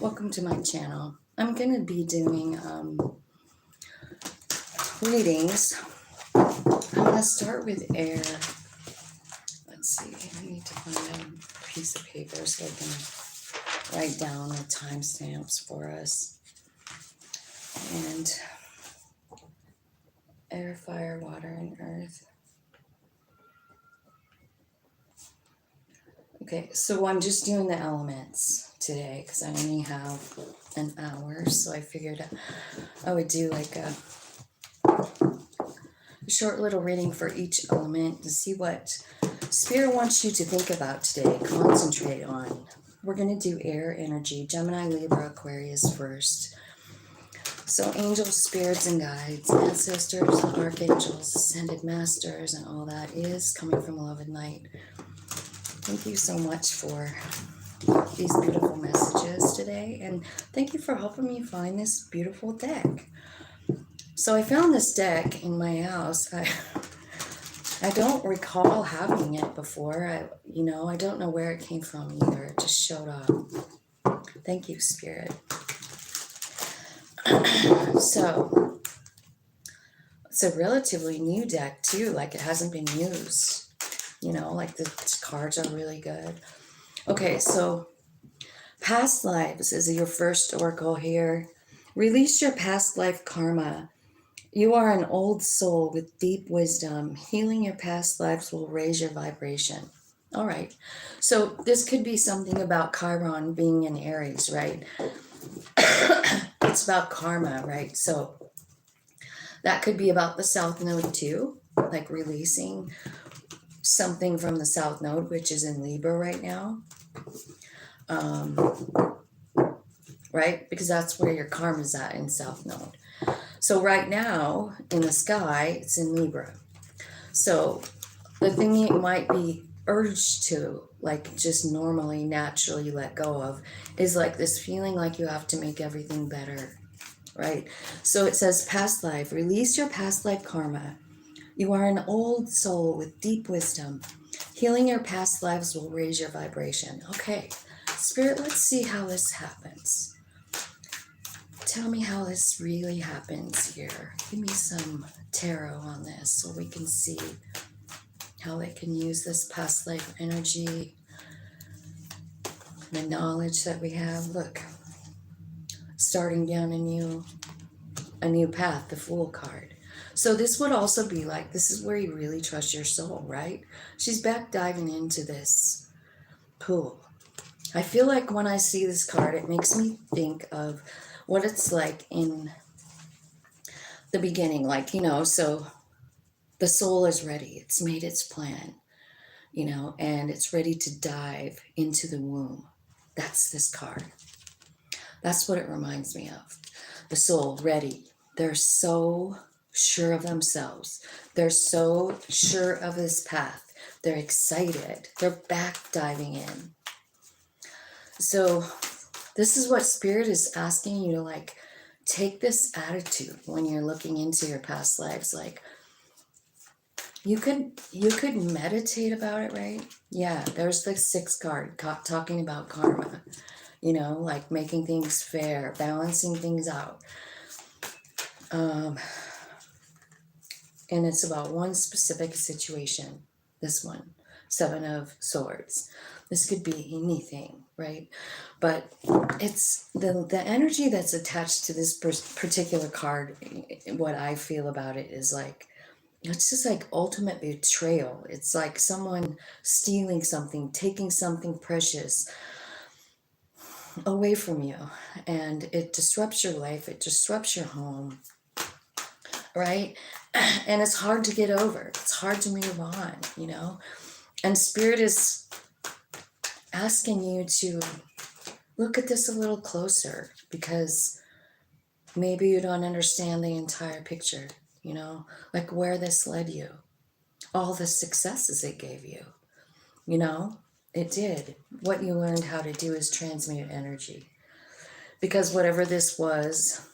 Welcome to my channel. I'm going to be doing readings. I'm going to start with air. Let's see, I need to find a piece of paper so I can write down the timestamps for us. And air, fire, water, and earth. Okay, so I'm just doing the elements today because I only have an hour, so I figured I would do like a short little reading for each element to see what Spirit wants you to think about today, concentrate on. We're going to do air energy, Gemini, Libra, Aquarius first. So angels, spirits, and guides, ancestors, archangels, ascended masters, and all that is coming from love and light. Thank you so much for these beautiful messages today, and thank you for helping me find this beautiful deck. So I found this deck in my house. I don't recall having it before. I don't know where it came from either. It just showed up. Thank you, Spirit. So it's a relatively new deck too, like it hasn't been used. Like the cards are really good. Okay, so past lives is your first oracle here. Release your past life karma. You are an old soul with deep wisdom. Healing your past lives will raise your vibration. All right. So this could be something about Chiron being in Aries, right? It's about karma, right? So that could be about the South Node too, like releasing something from the South Node, which is in Libra right now. Right? Because that's where your karma's at, in South Node. So right now in the sky, it's in Libra. So the thing you might be urged to, like, just normally, naturally let go of is like this feeling like you have to make everything better, right? So it says past life, release your past life karma. You are an old soul with deep wisdom. Healing your past lives will raise your vibration. Okay, Spirit, let's see how this happens. Tell me how this really happens here. Give me some tarot on this so we can see how they can use this past life energy, the knowledge that we have. Look, starting down a new path, the Fool card. So this would also be like, this is where you really trust your soul, right? She's back diving into this pool. I feel like when I see this card, it makes me think of what it's like in the beginning, like, so the soul is ready. It's made its plan, and it's ready to dive into the womb. That's this card. That's what it reminds me of. The soul ready. They're so sure of themselves. They're so sure of this path. They're excited. They're back diving in. So this is what Spirit is asking you to, like, take this attitude when you're looking into your past lives. Like, you could meditate about it, right? Yeah, there's the 6th card talking about karma, like making things fair, balancing things out. And it's about one specific situation. This one, 7 of Swords. This could be anything, right? But it's the energy that's attached to this particular card. What I feel about it is like, it's just like ultimate betrayal. It's like someone stealing something, taking something precious away from you. And it disrupts your life. It disrupts your home, right? And it's hard to get over. It's hard to move on, And Spirit is asking you to look at this a little closer, because maybe you don't understand the entire picture, like where this led you, all the successes it gave you, it did. What you learned how to do is transmute energy, because whatever this was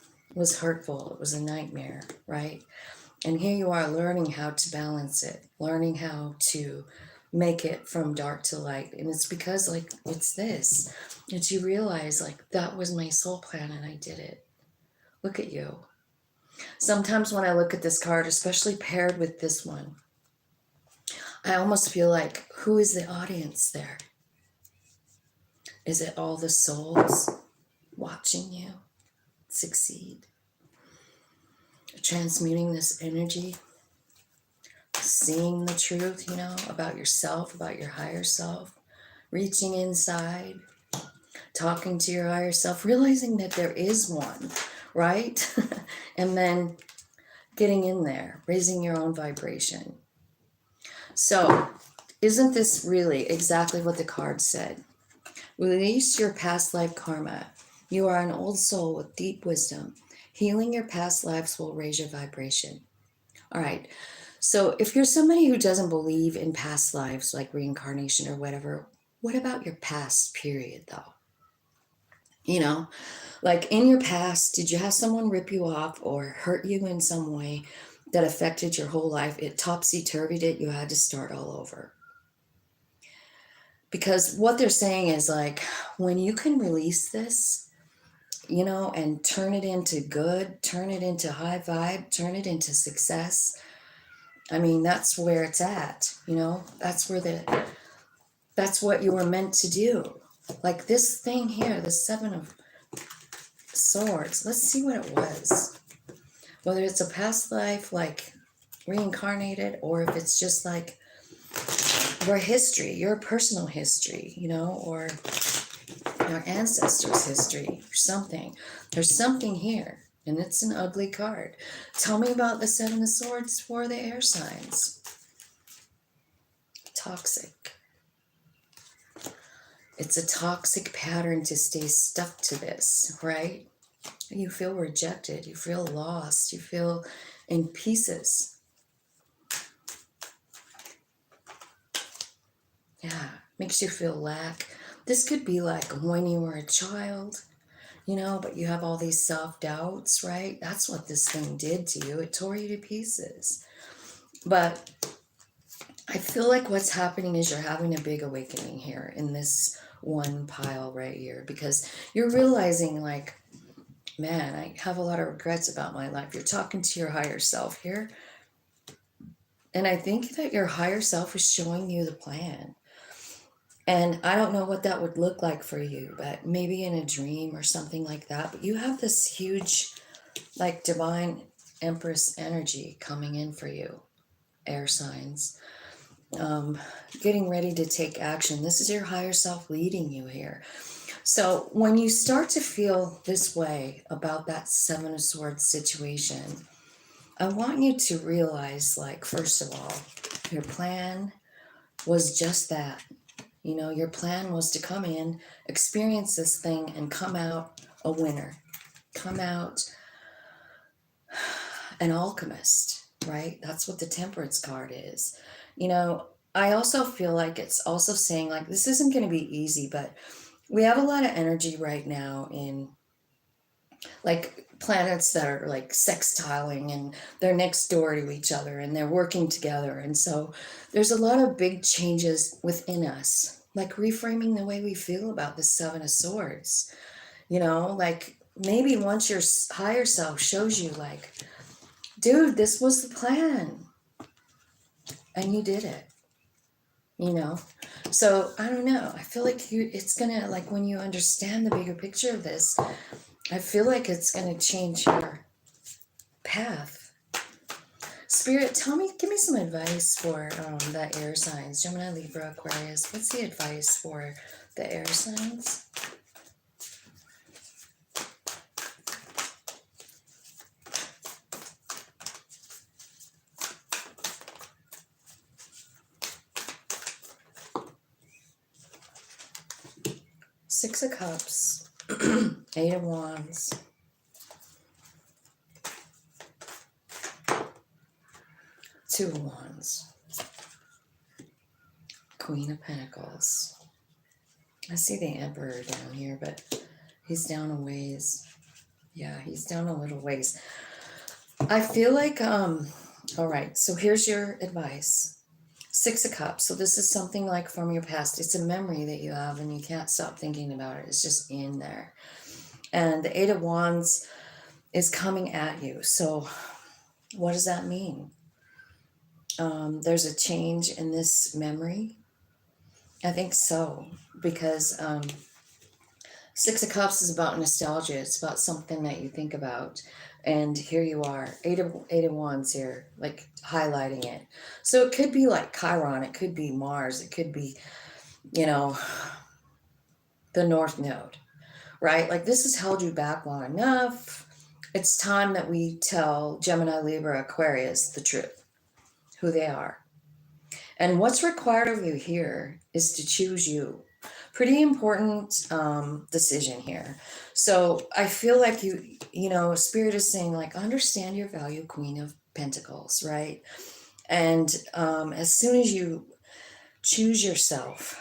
hurtful. It was a nightmare, right? And here you are learning how to balance it, learning how to make it from dark to light. And it's because like it's this that you realize like that was my soul plan and I did it. Look at you. Sometimes when I look at this card, especially paired with this one, I almost feel like, who is the audience there? Is it all the souls watching you succeed? Transmuting this energy, seeing the truth, you know, about yourself, about your higher self, reaching inside, talking to your higher self, realizing that there is one, right? And then getting in there, raising your own vibration. So, isn't this really exactly what the card said? Release your past life karma. You are an old soul with deep wisdom. Healing your past lives will raise your vibration. All right. So if you're somebody who doesn't believe in past lives, like reincarnation or whatever, what about your past period though? You know, like in your past, did you have someone rip you off or hurt you in some way that affected your whole life? It topsy-turvied it. You had to start all over. Because what they're saying is like, when you can release this, you know, and turn it into good, turn it into high vibe, turn it into success. I mean, that's where it's at, you know, that's what you were meant to do. Like this thing here, the 7 of Swords, let's see what it was. Whether it's a past life, like reincarnated, or if it's just like your history, your personal history, you know, or your ancestors' history, or something. There's something here, and it's an ugly card. Tell me about the 7 of Swords for the air signs. Toxic. It's a toxic pattern to stay stuck to this, right? You feel rejected, you feel lost, you feel in pieces. Yeah, makes you feel lack. This could be like when you were a child, you know, but you have all these self-doubts, right? That's what this thing did to you. It tore you to pieces. But I feel like what's happening is you're having a big awakening here in this one pile right here, because you're realizing like, man, I have a lot of regrets about my life. You're talking to your higher self here. And I think that your higher self is showing you the plan. And I don't know what that would look like for you, but maybe in a dream or something like that. But you have this huge, like divine empress energy coming in for you, air signs. Getting ready to take action. This is your higher self leading you here. So when you start to feel this way about that 7 of Swords situation, I want you to realize, like, first of all, your plan was just that. You know, your plan was to come in, experience this thing, and come out a winner. Come out an alchemist, right? That's what the Temperance card is. You know, I also feel like it's also saying, like, this isn't going to be easy, but we have a lot of energy right now in, like, planets that are, like, sextiling, and they're next door to each other, and they're working together. And so there's a lot of big changes within us, like reframing the way we feel about the 7 of Swords. You know, like, maybe once your higher self shows you, like, dude, this was the plan, and you did it, you know. So I don't know, I feel like it's gonna, like, when you understand the bigger picture of this, I feel like it's gonna change your path. Spirit, give me some advice for the air signs. Gemini, Libra, Aquarius. What's the advice for the air signs? Six of Cups, 8 of Wands, Two of Wands, Queen of Pentacles. I see the Emperor down here, but he's down a ways. Yeah, he's down a little ways. I feel like, all right, so here's your advice. Six of Cups. So this is something like from your past. It's a memory that you have and you can't stop thinking about it. It's just in there. And the Eight of Wands is coming at you. So what does that mean? There's a change in this memory. I think so, because Six of Cups is about nostalgia. It's about something that you think about. And here you are, Eight of Wands here, like highlighting it. So it could be like Chiron, it could be Mars, it could be, you know, the North Node, right? Like this has held you back long enough. It's time that we tell Gemini, Libra, Aquarius the truth, who they are. And what's required of you here is to choose you. Pretty important decision here. So I feel like you know, Spirit is saying like, understand your value, Queen of Pentacles, right? And as soon as you choose yourself,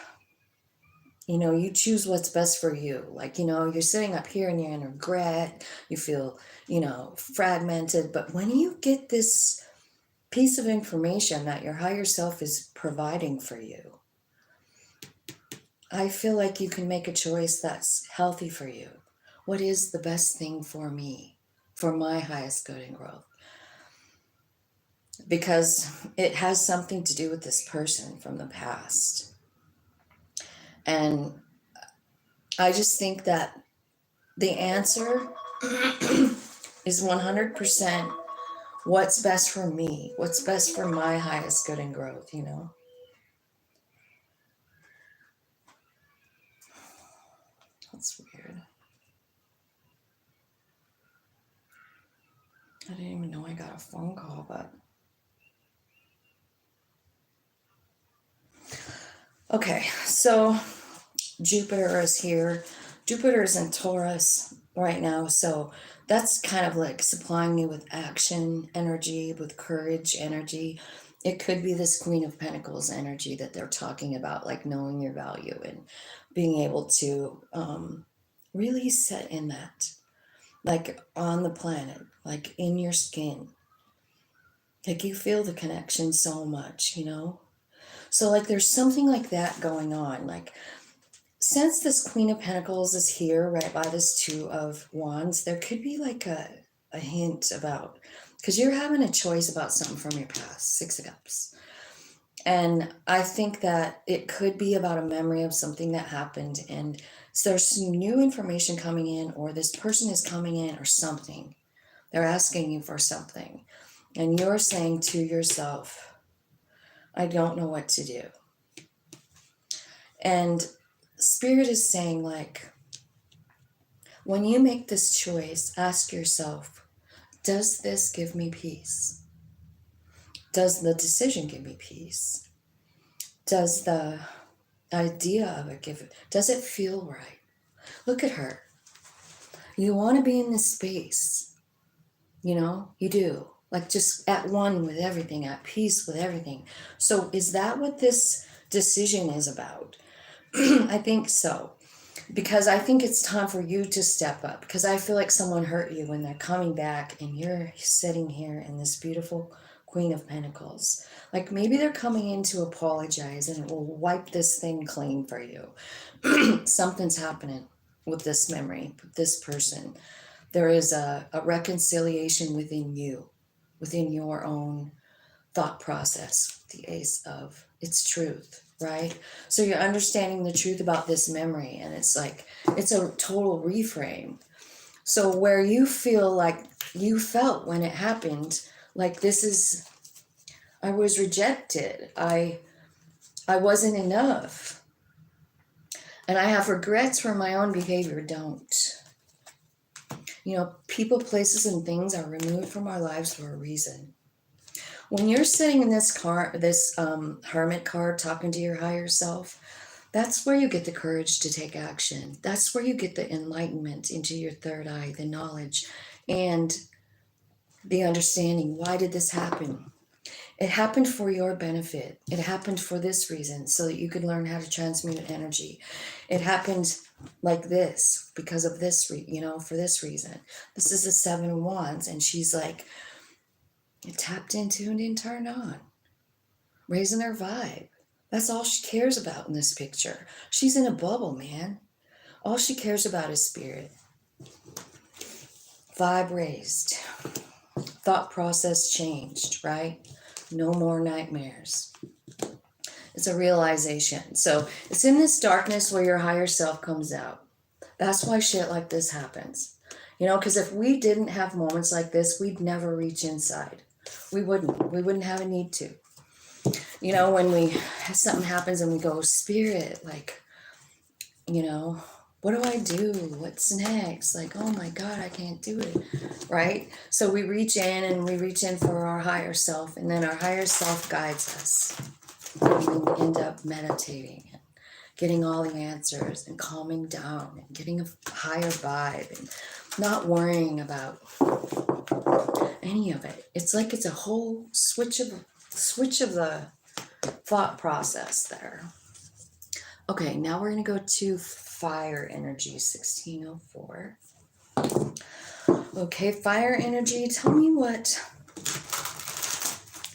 you know, you choose what's best for you. Like, you know, you're sitting up here and you're in regret, you feel, you know, fragmented. But when you get this piece of information that your higher self is providing for you, I feel like you can make a choice that's healthy for you. What is the best thing for me, for my highest good and growth? Because it has something to do with this person from the past. And I just think that the answer is 100% what's best for me, what's best for my highest good and growth, you know? That's weird. I didn't even know I got a phone call, but... Okay, so Jupiter is here. Jupiter is in Taurus right now, so that's kind of like supplying you with action energy, with courage energy. It could be this Queen of Pentacles energy that they're talking about, like knowing your value and being able to really set in that, like on the planet, like in your skin. Like you feel the connection so much, you know? So like there's something like that going on. Like since this Queen of Pentacles is here right by this Two of Wands, there could be like a hint about, because you're having a choice about something from your past, Six of Cups. And I think that it could be about a memory of something that happened, and so there's some new information coming in, or this person is coming in, or something. They're asking you for something. And you're saying to yourself, I don't know what to do. And Spirit is saying, like, when you make this choice, ask yourself, does this give me peace? Does the decision give me peace? Does the idea of it does it feel right? Look at her. You want to be in this space, you know, you do. Like just at one with everything, at peace with everything. So is that what this decision is about? I think so. Because I think it's time for you to step up. Because I feel like someone hurt you when they're coming back and you're sitting here in this beautiful Queen of Pentacles. Like maybe they're coming in to apologize and it will wipe this thing clean for you. Something's happening with this memory, with this person. There is a reconciliation within you, within your own thought process. The Ace of it's truth, right? So you're understanding the truth about this memory, and it's like it's a total reframe. So where you feel like you felt when it happened, like this is, I was rejected, I wasn't enough, and I have regrets for my own behavior. Don't. You know, people, places, and things are removed from our lives for a reason. When you're sitting in this hermit card talking to your higher self, that's where you get the courage to take action. That's where you get the enlightenment into your third eye, the knowledge and the understanding. Why did this happen? It happened for your benefit. It happened for this reason, so that you could learn how to transmute energy. It happened like this because of this, for this reason. This is the Seven of Wands, and she's like, it tapped in, tuned in, turned on. raising her vibe. That's all she cares about in this picture. She's in a bubble, man. All she cares about is spirit. Vibe raised. Thought process changed, right? No more nightmares. It's a realization. So it's in this darkness where your higher self comes out. That's why shit like this happens. You know, because if we didn't have moments like this, we'd never reach inside. We wouldn't. We wouldn't have a need to. You know, when something happens and we go, spirit, like, you know, what do I do? What's next? Like, oh my God, I can't do it. Right? So we reach in and we reach in for our higher self, and then our higher self guides us. And we end up meditating and getting all the answers and calming down and getting a higher vibe and not worrying about any of it. It's like it's a whole switch of the thought process there. Okay, now we're going to go to fire energy, 1604. Okay, fire energy, tell me what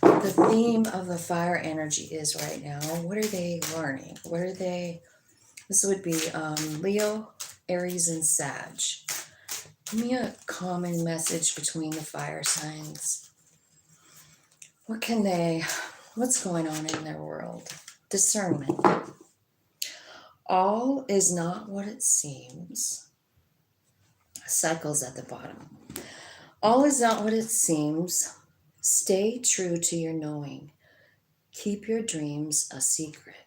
the theme of the fire energy is right now. What are they learning? What are they? This would be Leo, Aries, and Sag. Give me a common message between the fire signs. What's going on in their world? Discernment. All is not what it seems. Cycles at the bottom. All is not what it seems. Stay true to your knowing. Keep your dreams a secret.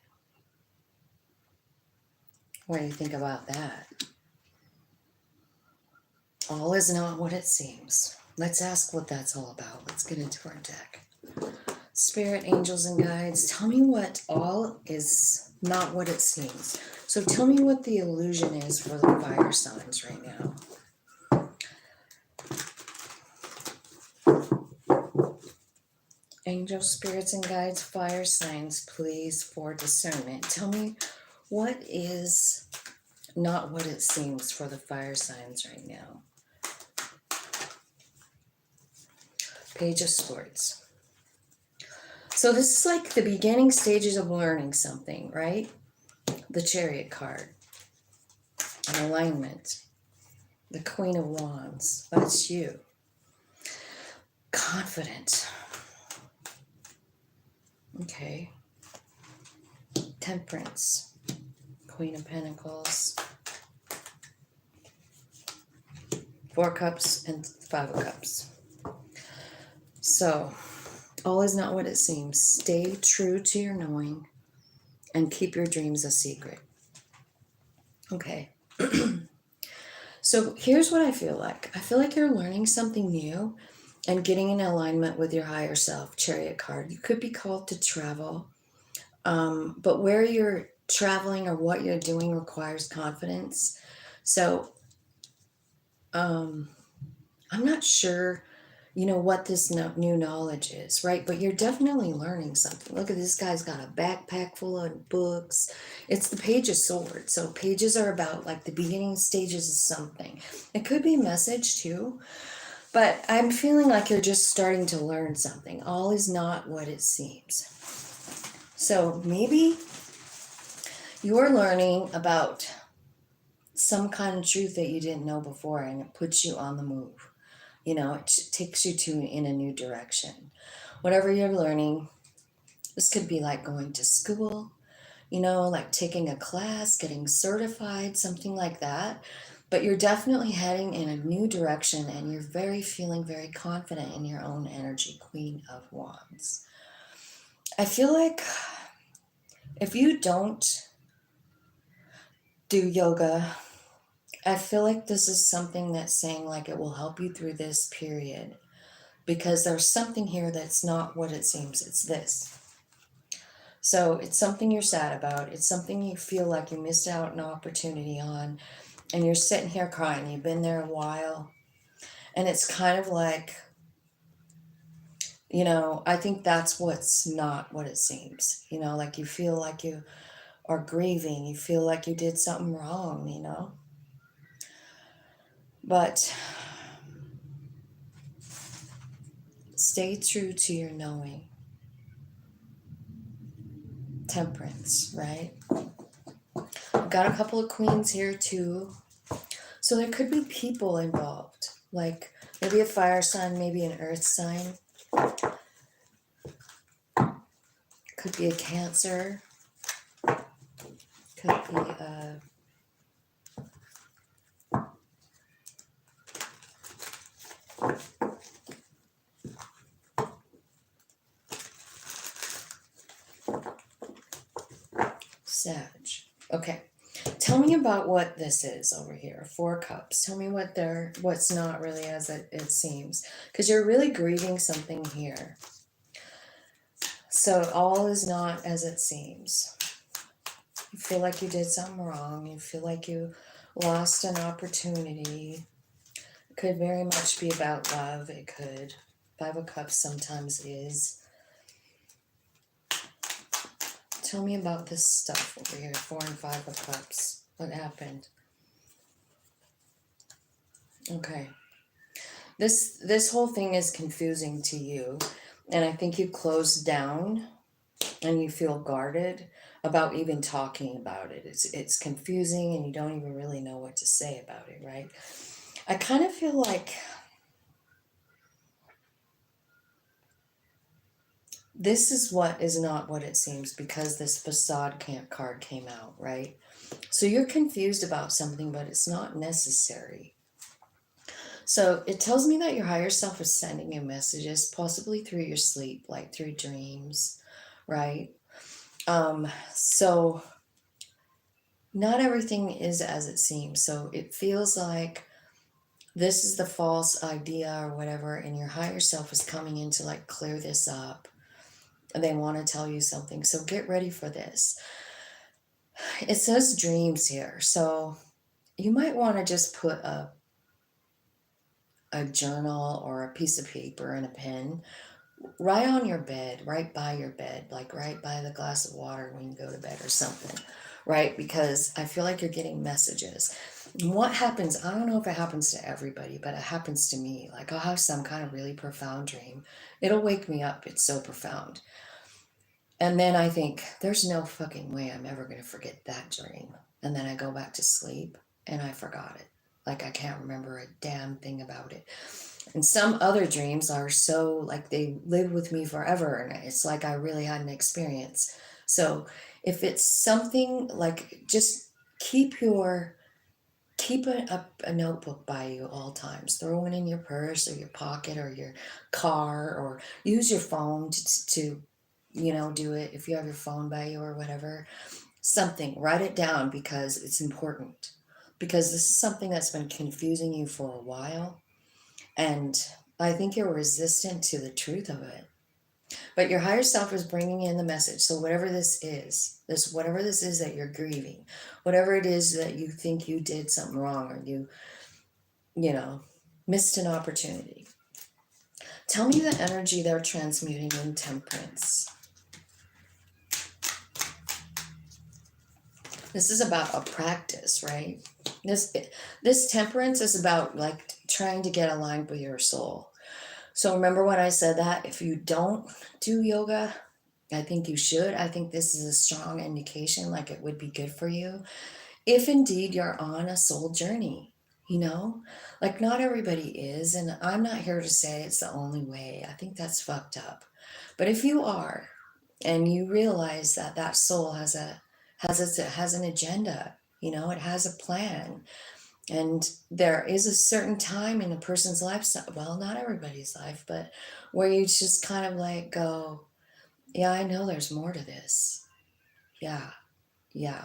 What do you think about that? All is not what it seems. Let's ask what that's all about. Let's get into our deck. Spirit, angels, and guides, tell me what all is not what it seems. So tell me what the illusion is for the fire signs right now. Angels, spirits, and guides, fire signs, please, for discernment. Tell me what is not what it seems for the fire signs right now. Page of Swords. So this is like the beginning stages of learning something, right? The Chariot card. An alignment. The Queen of Wands. That's you. Confident. Okay. Temperance. Queen of Pentacles. 4 cups and 5 of cups. So, all is not what it seems. Stay true to your knowing and keep your dreams a secret. Okay. So here's what I feel like. I feel like you're learning something new and getting in alignment with your higher self. Chariot card. You could be called to travel, but where you're traveling or what you're doing requires confidence. So I'm not sure, you know, what this new knowledge is, right? But you're definitely learning something. Look at this guy's got a backpack full of books. It's the Page of Swords. So pages are about like the beginning stages of something. It could be a message too, but I'm feeling like you're just starting to learn something. All is not what it seems. So maybe you're learning about some kind of truth that you didn't know before, and it puts you on the move. You know, it takes you in a new direction. Whatever you're learning, this could be like going to school, you know, like taking a class, getting certified, something like that. But you're definitely heading in a new direction, and you're feeling very confident in your own energy, Queen of Wands. I feel like if you don't do yoga, I feel like this is something that's saying like it will help you through this period, because there's something here that's not what it seems. It's this. So it's something you're sad about. It's something you feel like you missed out an opportunity on, and you're sitting here crying. You've been there a while, and it's kind of like, you know, I think that's what's not what it seems. You know, like you feel like you are grieving. You feel like you did something wrong, you know. But stay true to your knowing. Temperance, right? I've got a couple of queens here too. So there could be people involved, like maybe a fire sign, maybe an earth sign. Could be a Cancer. Could be a Sag. Okay. Tell me about what this is over here. 4 cups. Tell me what's not really as it seems. Because you're really grieving something here. So all is not as it seems. You feel like you did something wrong. You feel like you lost an opportunity. It could very much be about love. It could. 5 of Cups sometimes is. Tell me about this stuff over here. 4 and 5 of Cups. What happened? Okay. This whole thing is confusing to you. And I think you closed down and you feel guarded about even talking about it. It's confusing and you don't even really know what to say about it, right? I kind of feel like this is what is not what it seems because this facade card came out, right? So you're confused about something, but it's not necessary. So it tells me that your higher self is sending you messages, possibly through your sleep, like through dreams, right? So not everything is as it seems. So it feels like this is the false idea or whatever, and your higher self is coming in to like clear this up. And they want to tell you something. So get ready for this. It says dreams here. So you might want to just put a journal or a piece of paper and a pen right on your bed, right by your bed, like right by the glass of water when you go to bed or something, right? Because I feel like you're getting messages. And what happens, I don't know if it happens to everybody, but it happens to me. Like I'll have some kind of really profound dream. It'll wake me up. It's so profound. And then I think, there's no fucking way I'm ever going to forget that dream. And then I go back to sleep and I forgot it. Like I can't remember a damn thing about it. And some other dreams are so like they live with me forever. And it's like I really had an experience. So if it's something like just keep a notebook by you all times. Throw one in your purse or your pocket or your car, or use your phone to do it if you have your phone by you or whatever. Something, write it down because it's important. Because this is something that's been confusing you for a while. And I think you're resistant to the truth of it. But your higher self is bringing in the message. So whatever this is, whatever this is that you're grieving, whatever it is that you think you did something wrong or you missed an opportunity. Tell me the energy they're transmuting in Temperance. This is about a practice, right? This Temperance is about like trying to get aligned with your soul. So remember when I said that if you don't do yoga, I think you should. I think this is a strong indication, like it would be good for you. If indeed you're on a soul journey, like not everybody is. And I'm not here to say it's the only way. I think that's fucked up. But if you are, and you realize that that soul has an agenda, it has a plan. And there is a certain time in a person's life, well, not everybody's life, but where you just kind of like go, yeah, I know there's more to this. Yeah,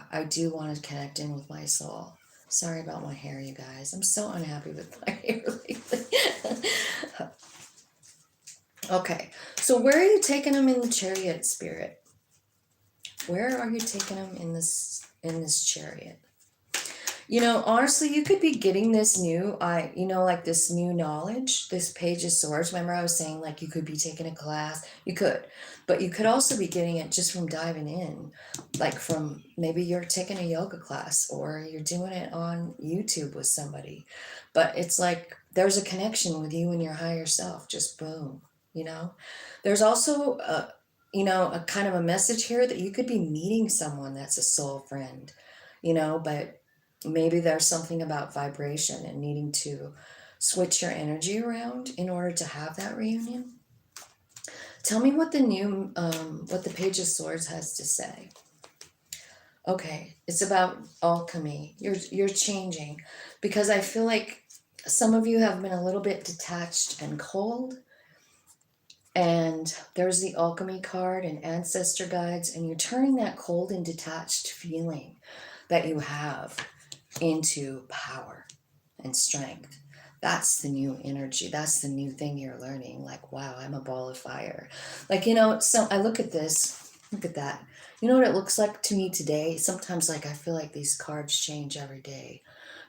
I do want to connect in with my soul. Sorry about my hair, you guys. I'm so unhappy with my hair lately. Okay, so where are you taking them in the chariot, Spirit? Where are you taking them in this chariot? Honestly, you could be getting this like this new knowledge, this Page of Swords. Remember I was saying like you could be taking a class, you could, but you could also be getting it just from diving in, like from maybe you're taking a yoga class or you're doing it on YouTube with somebody. But it's like there's a connection with you and your higher self, just boom, There's also you know, a kind of a message here that you could be meeting someone that's a soul friend, you know, but maybe there's something about vibration and needing to switch your energy around in order to have that reunion. Tell me what the new, what the Page of Swords has to say. Okay, it's about alchemy. You're changing, because I feel like some of you have been a little bit detached and cold. And there's the alchemy card and ancestor guides, and you're turning that cold and detached feeling that you have into power and strength. That's the new energy. That's the new thing you're learning. Like, wow, I'm a ball of fire. Like, you know, so I look at this, look at that. You know what it looks like to me today? Sometimes, like, I feel like these cards change every day.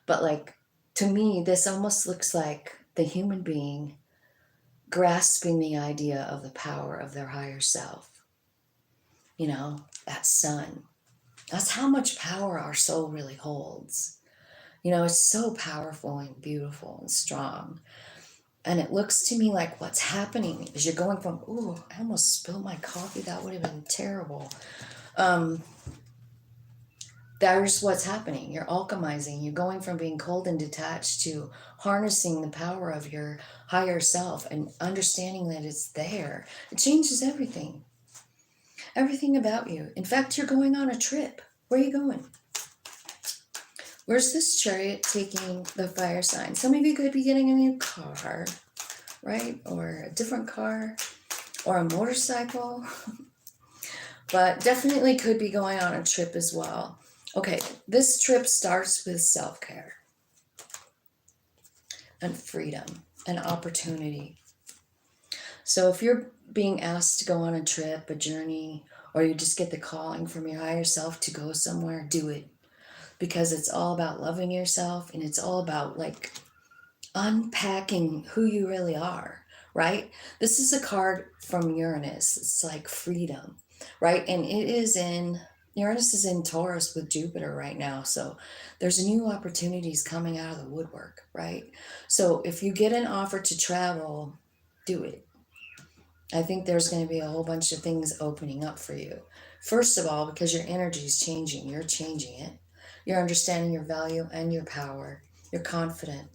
But, like, to me, this almost looks like the human being grasping the idea of the power of their higher self. You know, that sun. That's how much power our soul really holds. You know, it's so powerful and beautiful and strong. And it looks to me like what's happening is you're going from, ooh, I almost spilled my coffee. That would have been terrible. There's what's happening. You're alchemizing. You're going from being cold and detached to harnessing the power of your higher self and understanding that it's there. It changes everything. Everything about you. In fact, you're going on a trip. Where are you going? Where's this chariot taking the fire sign? Some of you could be getting a new car, right? Or a different car, or a motorcycle. But definitely could be going on a trip as well. Okay, this trip starts with self-care and freedom and opportunity. So if you're being asked to go on a trip, a journey, or you just get the calling from your higher self to go somewhere, do it. Because it's all about loving yourself, and it's all about like unpacking who you really are, right? This is a card from Uranus. It's like freedom, right? And it is in, Uranus is in Taurus with Jupiter right now. So there's new opportunities coming out of the woodwork, right? So if you get an offer to travel, do it. I think there's going to be a whole bunch of things opening up for you. First of all, because your energy is changing, you're changing it. You're understanding your value and your power. You're confident,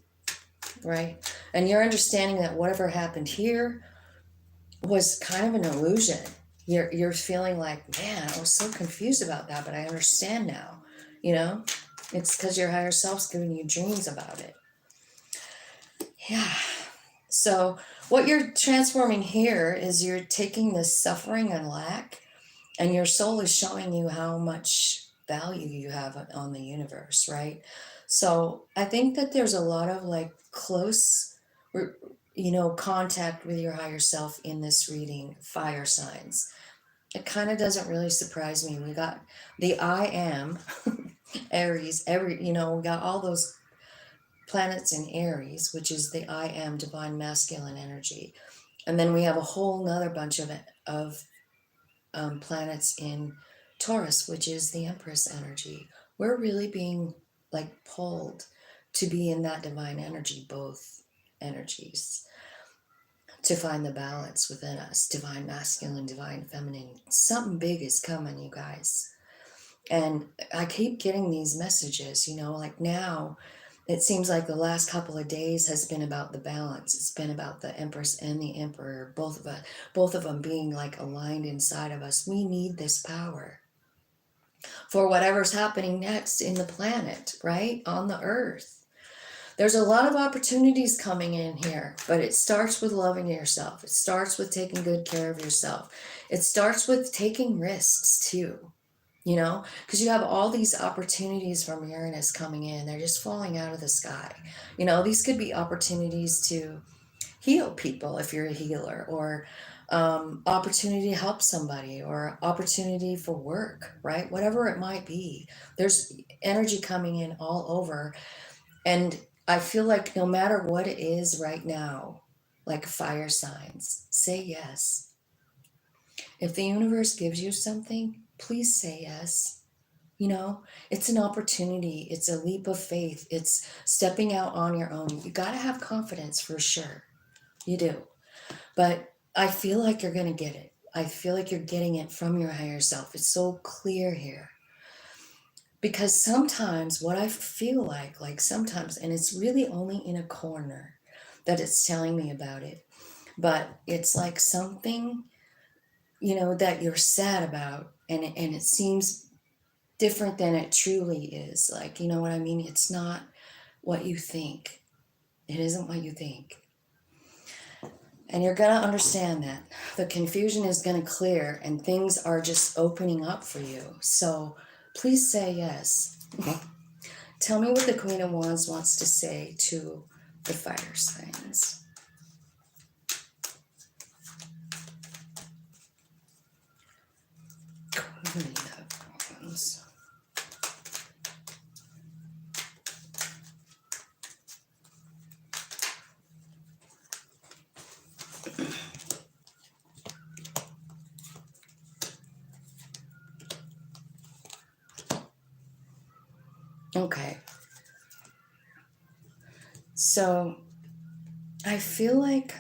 right? And you're understanding that whatever happened here was kind of an illusion. You're feeling like, man, I was so confused about that, but I understand now. You know, it's because your higher self's giving you dreams about it. Yeah. So what you're transforming here is you're taking this suffering and lack, and your soul is showing you how much value you have on the universe, right? So I think that there's a lot of like close, you know, contact with your higher self in this reading, fire signs. It kind of doesn't really surprise me. We got the I am, Aries, you know, we got all those planets in Aries, which is the I am divine masculine energy. And then we have a whole nother bunch of planets in Taurus, which is the Empress energy. We're really being like pulled to be in that divine energy, both energies, to find the balance within us, divine masculine, divine feminine. Something big is coming, you guys. And I keep getting these messages, you know, like now it seems like the last couple of days has been about the balance. It's been about the Empress and the Emperor, both of them being like aligned inside of us. We need this power for whatever's happening next in the planet, right? On the earth. There's a lot of opportunities coming in here, but it starts with loving yourself. It starts with taking good care of yourself. It starts with taking risks too. You know, because you have all these opportunities from Uranus coming in. They're just falling out of the sky. You know, these could be opportunities to heal people if you're a healer, or opportunity to help somebody, or opportunity for work, right? Whatever it might be. There's energy coming in all over. And I feel like no matter what it is right now, like fire signs, say yes. If the universe gives you something, please say yes. You know, it's an opportunity. It's a leap of faith. It's stepping out on your own. You got to have confidence for sure. You do. But I feel like you're going to get it. I feel like you're getting it from your higher self. It's so clear here. Because sometimes what I feel like sometimes, and it's really only in a corner that it's telling me about it, but it's like something, that you're sad about, and it seems different than it truly is. Like, you know what I mean? It's not what you think. It isn't what you think. And you're going to understand that. The confusion is going to clear and things are just opening up for you. So please say yes. Tell me what the Queen of Wands wants to say to the fire signs. Queen of Wands. Okay. So I feel like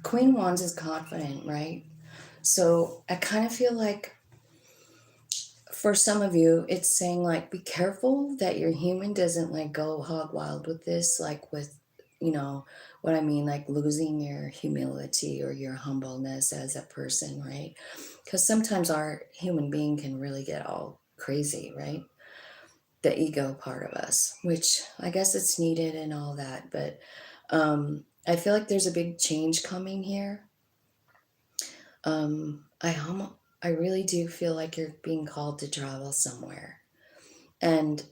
Queen Wands is confident, right? So I kind of feel like for some of you, it's saying like, be careful that your human doesn't like go hog wild with this, like with, what I mean, like losing your humility or your humbleness as a person, right? Because sometimes our human being can really get all crazy, right? The ego part of us, which I guess it's needed and all that. But I feel like there's a big change coming here. I really do feel like you're being called to travel somewhere. And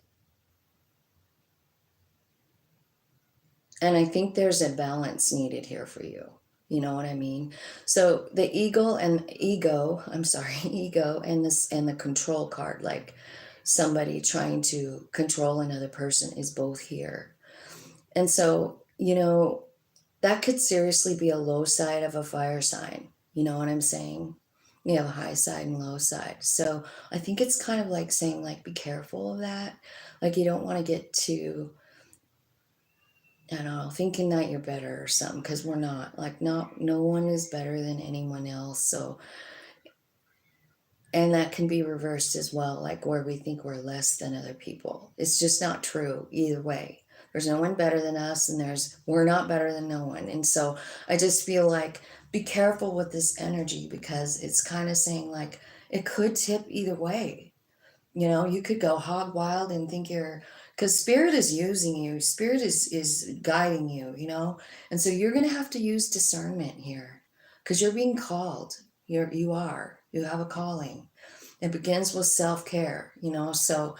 I think there's a balance needed here for you. You know what I mean? So the ego and this and the control card, like somebody trying to control another person is both here. And so, that could seriously be a low side of a fire sign. You know what I'm saying? You have a high side and low side. So I think it's kind of like saying, like, be careful of that. Like, you don't want to get too, I don't know, thinking that you're better or something, because we're not. Like, no one is better than anyone else. So, and that can be reversed as well, like where we think we're less than other people. It's just not true either way. There's no one better than us, and we're not better than no one. And so I just feel like be careful with this energy, because it's kind of saying like it could tip either way. You could go hog wild and think because spirit is using you, spirit is guiding you, and so you're going to have to use discernment here, because you're being called. You have a calling. It begins with self-care, so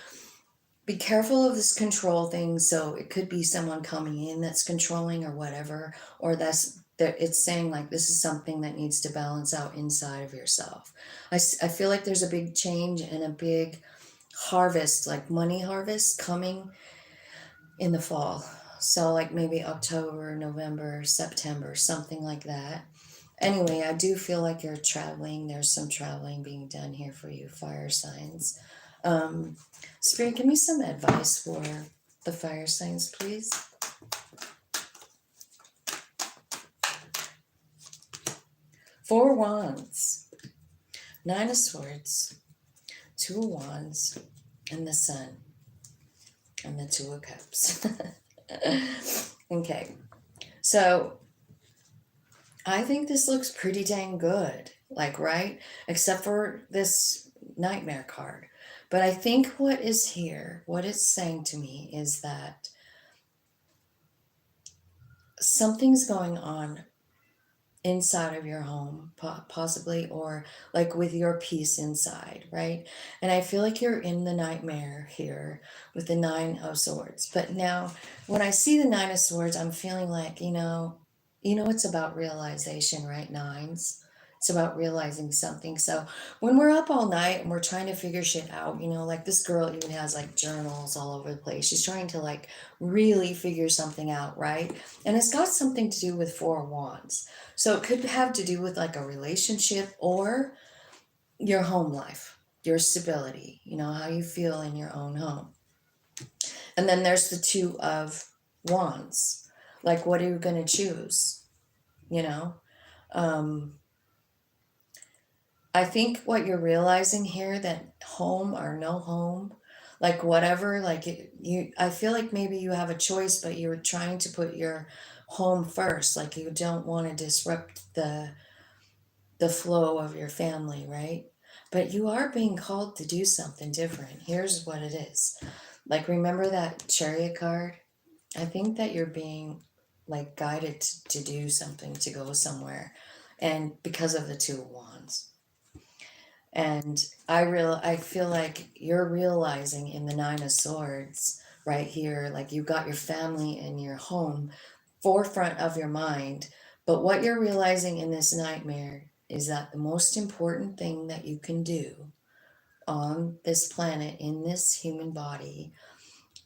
be careful of this control thing. So it could be someone coming in that's controlling or whatever, or it's saying like this is something that needs to balance out inside of yourself. I feel like there's a big change and a big harvest, like money harvest, coming in the fall. So like maybe October, November, September, something like that. Anyway, I do feel like you're traveling. There's some traveling being done here for you, fire signs. Spirit, give me some advice for the fire signs, please. Four wands, nine of swords, two of wands, and the sun, and the two of cups. Okay, so I think this looks pretty dang good, like, right? Except for this nightmare card. But I think what it's saying to me is that something's going on inside of your home, possibly, or like with your peace inside, right? And I feel like you're in the nightmare here with the nine of swords. But now when I see the nine of swords, I'm feeling like, it's about realization, right? Nines. It's about realizing something. So when we're up all night and we're trying to figure shit out, like this girl even has like journals all over the place. She's trying to like really figure something out, right? And it's got something to do with four wands. So it could have to do with like a relationship or your home life, your stability, how you feel in your own home. And then there's the two of wands. Like, what are you going to choose? Um, I think what you're realizing here, that home or no home, like whatever, like I feel like maybe you have a choice, but you're trying to put your home first. Like you don't want to disrupt the flow of your family, right? But you are being called to do something different. Here's what it is. Like, remember that chariot card? I think that you're being like guided to do something, to go somewhere. And because of the Two of Wands. And I feel like you're realizing in the Nine of Swords right here, like you've got your family and your home forefront of your mind. But what you're realizing in this nightmare is that the most important thing that you can do on this planet, in this human body,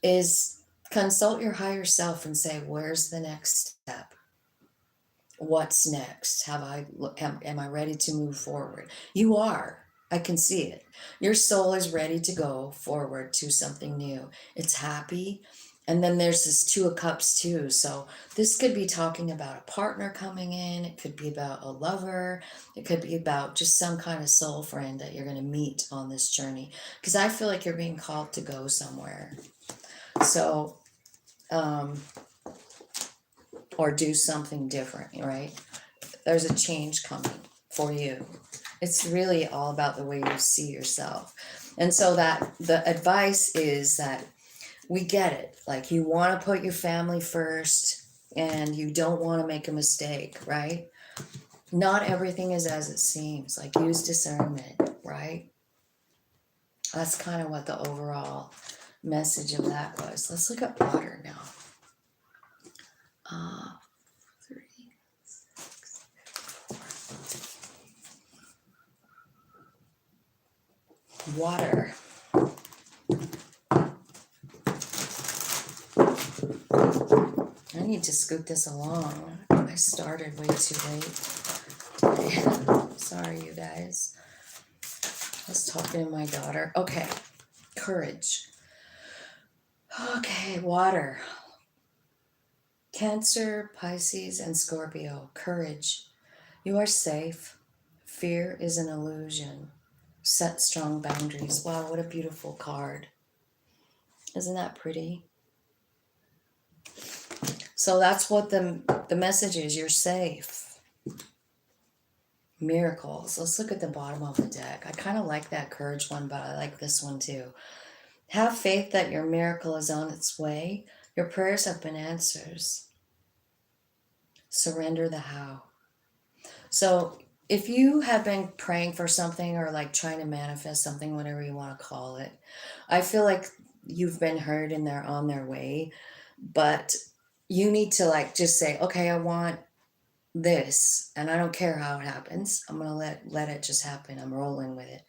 is consult your higher self and say, where's the next step? What's next? Am I ready to move forward? You are. I can see it. Your soul is ready to go forward to something new. It's happy. And then there's this Two of Cups too. So this could be talking about a partner coming in. It could be about a lover. It could be about just some kind of soul friend that you're going to meet on this journey. Because I feel like you're being called to go somewhere. So, or do something different, right? There's a change coming for you. It's really all about the way you see yourself. And so that the advice is that we get it. Like, you want to put your family first and you don't want to make a mistake, right? Not everything is as it seems. Like, use discernment, right? That's kind of what the overall message of that was. Let's look at water now. 3, 6, 4. Water. I need to scoot this along. I started way too late today. Sorry, you guys. I was talking to my daughter. Okay, courage. Okay, water. Cancer, Pisces, and Scorpio. Courage. You are safe. Fear is an illusion. Set strong boundaries. Wow, what a beautiful card. Isn't that pretty? So that's what the message is. You're safe. Miracles. Let's look at the bottom of the deck. I kind of like that courage one, but I like this one too. Have faith that your miracle is on its way. Your prayers have been answers. Surrender the how. So if you have been praying for something or like trying to manifest something, whatever you want to call it, I feel like you've been heard and they're on their way. But you need to like just say, okay, I want this and I don't care how it happens. I'm gonna let it just happen. I'm rolling with it.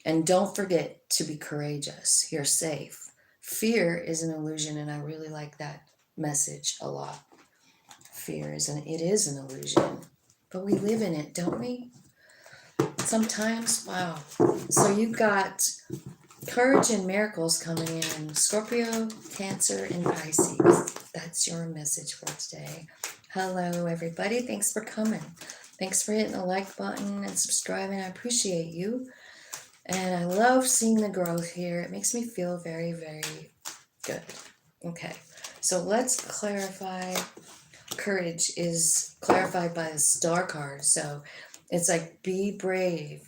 And don't forget to be courageous. You're safe. Fear is an illusion, and I really like that message a lot. Fear is it is an illusion, but we live in it, don't we? Sometimes, wow. So you've got courage and miracles coming in. Scorpio, Cancer, and Pisces. That's your message for today. Hello, everybody. Thanks for coming. Thanks for hitting the like button and subscribing. I appreciate you. And I love seeing the growth here. It makes me feel very, very good. Okay, so let's clarify. Courage is clarified by the star card. So it's like, be brave.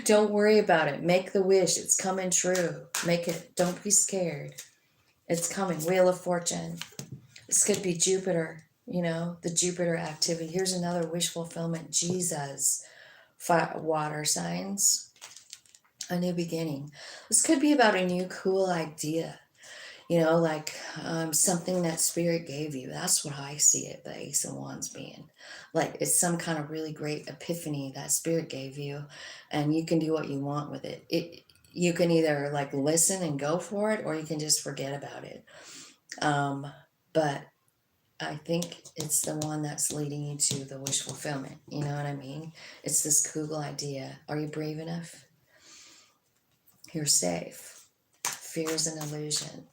Don't worry about it. Make the wish. It's coming true. Make it. Don't be scared. It's coming. Wheel of Fortune. This could be Jupiter, the Jupiter activity. Here's another wish fulfillment. Jesus. Water signs. A new beginning. This could be about a new cool idea. Like something that spirit gave you. That's what I see it, the Ace of Wands being. Like, it's some kind of really great epiphany that spirit gave you, and you can do what you want with it. You can either like listen and go for it, or you can just forget about it. But I think it's the one that's leading you to the wish fulfillment. You know what I mean? It's this cool idea. Are you brave enough? You're safe. Fear is an illusion.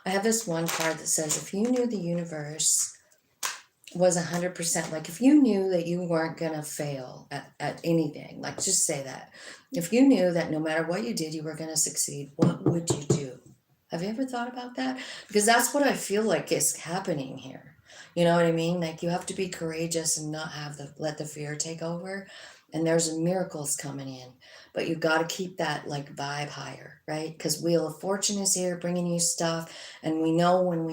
I have this one card that says, if you knew the universe was 100%, like if you knew that you weren't going to fail at anything, like just say that. If you knew that no matter what you did, you were going to succeed, what would you do? Have you ever thought about that? Because that's what I feel like is happening here. You know what I mean? Like you have to be courageous and not have let the fear take over. And there's miracles coming in, but you got to keep that like vibe higher, right? Because Wheel of Fortune is here bringing you stuff, and we know when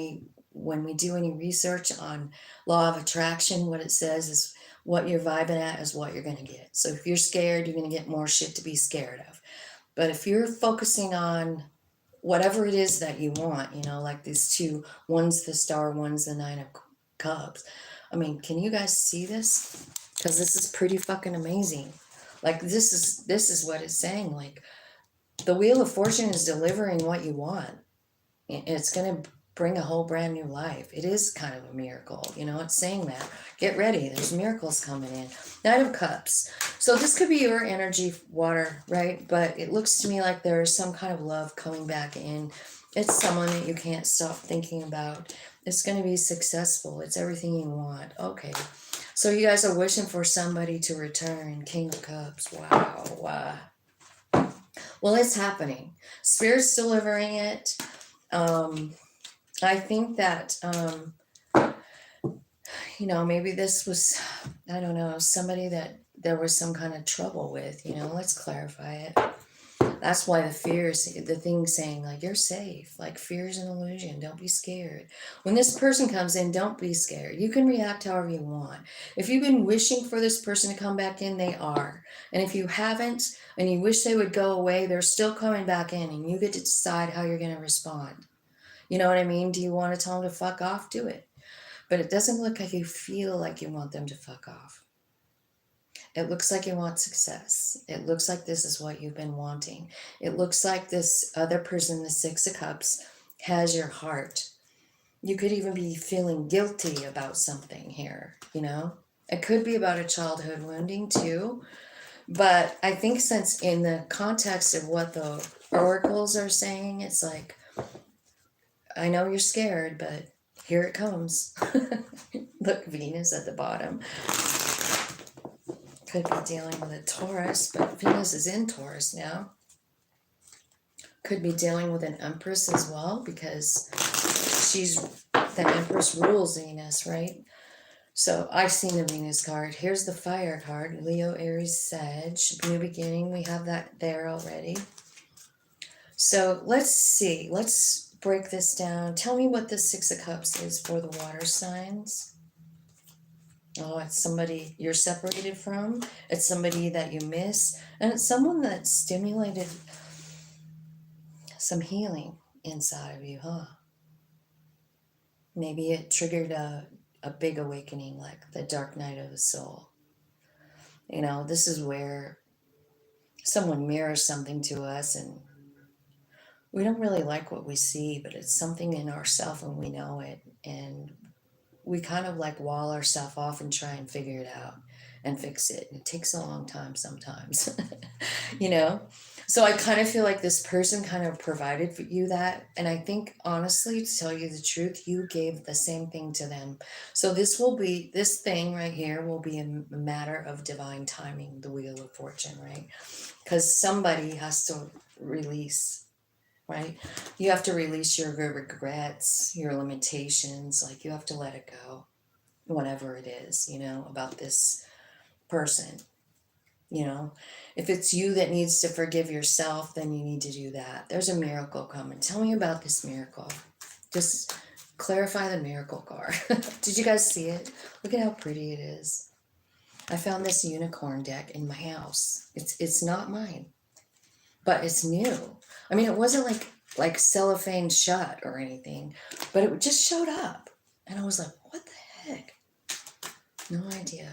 we do any research on law of attraction, what it says is what you're vibing at is what you're going to get. So if you're scared, you're going to get more shit to be scared of. But if you're focusing on whatever it is that you want, like these two, one's the Star, one's the Nine of Cups. I mean, can you guys see this? Because this is pretty fucking amazing. Like this is what it's saying. Like the Wheel of Fortune is delivering what you want. It's going to bring a whole brand new life. It is kind of a miracle, it's saying that. Get ready, there's miracles coming in. Knight of Cups. So this could be your energy, water, right? But it looks to me like there's some kind of love coming back in. It's someone that you can't stop thinking about. It's going to be successful. It's everything you want. Okay. So you guys are wishing for somebody to return. King of Cups. Wow. Wow. Well, it's happening. Spirit's delivering it. I think that, maybe this was, I don't know, somebody that there was some kind of trouble with, let's clarify it. That's why the thing saying like, you're safe, like fear is an illusion. Don't be scared. When this person comes in, don't be scared. You can react however you want. If you've been wishing for this person to come back in, they are. And if you haven't, and you wish they would go away, they're still coming back in, and you get to decide how you're going to respond. You know what I mean? Do you want to tell them to fuck off? Do it. But it doesn't look like you feel like you want them to fuck off. It looks like you want success. It looks like this is what you've been wanting. It looks like this other person, the Six of Cups, has your heart. You could even be feeling guilty about something here, It could be about a childhood wounding too. But I think since in the context of what the oracles are saying, it's like, I know you're scared, but here it comes. Look, Venus at the bottom. Could be dealing with a Taurus, but Venus is in Taurus now. Could be dealing with an Empress as well, because the Empress rules Venus, right? So I've seen the Venus card. Here's the fire card. Leo, Aries, Sag. New beginning. We have that there already. So let's see. Let's break this down. Tell me what the Six of Cups is for the water signs. Oh, it's somebody you're separated from. It's somebody that you miss. And it's someone that stimulated some healing inside of you, huh? Maybe it triggered a big awakening, like the dark night of the soul. This is where someone mirrors something to us, and we don't really like what we see, but it's something in ourself and we know it. And we kind of like wall ourselves off and try and figure it out and fix it. And it takes a long time sometimes, So I kind of feel like this person kind of provided for you that. And I think, honestly, to tell you the truth, you gave the same thing to them. So this thing right here will be a matter of divine timing, the Wheel of Fortune, right? Because somebody has to release, right? You have to release your regrets, your limitations, like you have to let it go, whatever it is, about this person. If it's you that needs to forgive yourself, then you need to do that. There's a miracle coming. Tell me about this miracle. Just clarify the miracle card. Did you guys see it? Look at how pretty it is. I found this unicorn deck in my house. It's not mine, but it's new. I mean, it wasn't like cellophane shut or anything, but it just showed up. And I was like, what the heck? No idea.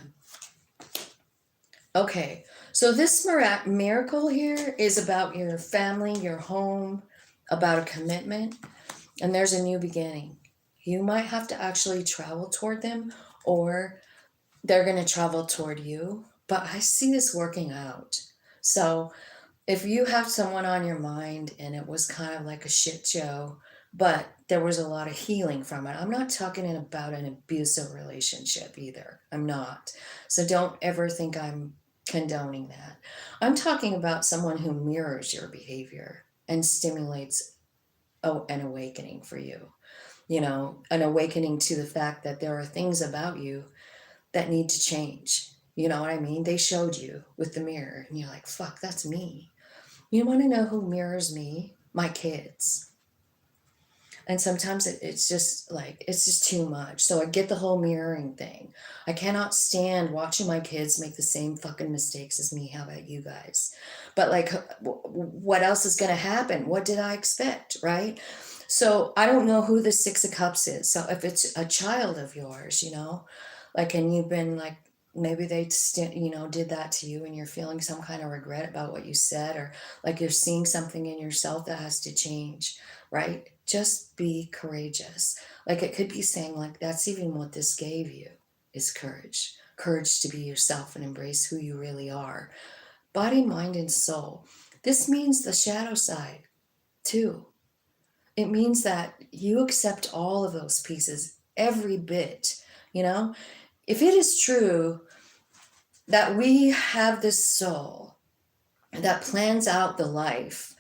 Okay, so this miracle here is about your family, your home, about a commitment, and there's a new beginning. You might have to actually travel toward them, or they're going to travel toward you, but I see this working out. So if you have someone on your mind and it was kind of like a shit show, but there was a lot of healing from it. I'm not talking about an abusive relationship either. I'm not. So don't ever think I'm condoning that. I'm talking about someone who mirrors your behavior and stimulates an awakening for you. You know, an awakening to the fact that there are things about you that need to change. You know what I mean? They showed you with the mirror, and you're like, fuck, that's me. You want to know who mirrors me? My kids. And sometimes it's just like, it's just too much. So I get the whole mirroring thing. I cannot stand watching my kids make the same fucking mistakes as me. How about you guys? But like, what else is going to happen? What did I expect? Right? So I don't know who the Six of Cups is. So if it's a child of yours, you know, like, and you've been like, maybe they did that to you and you're feeling some kind of regret about what you said, or like you're seeing something in yourself that has to change, right? Just be courageous. Like, it could be saying like, that's even what this gave you, is courage. Courage to be yourself and embrace who you really are. Body, mind, and soul. This means the shadow side too. It means that you accept all of those pieces, every bit, you know? If it is true that we have this soul that plans out the life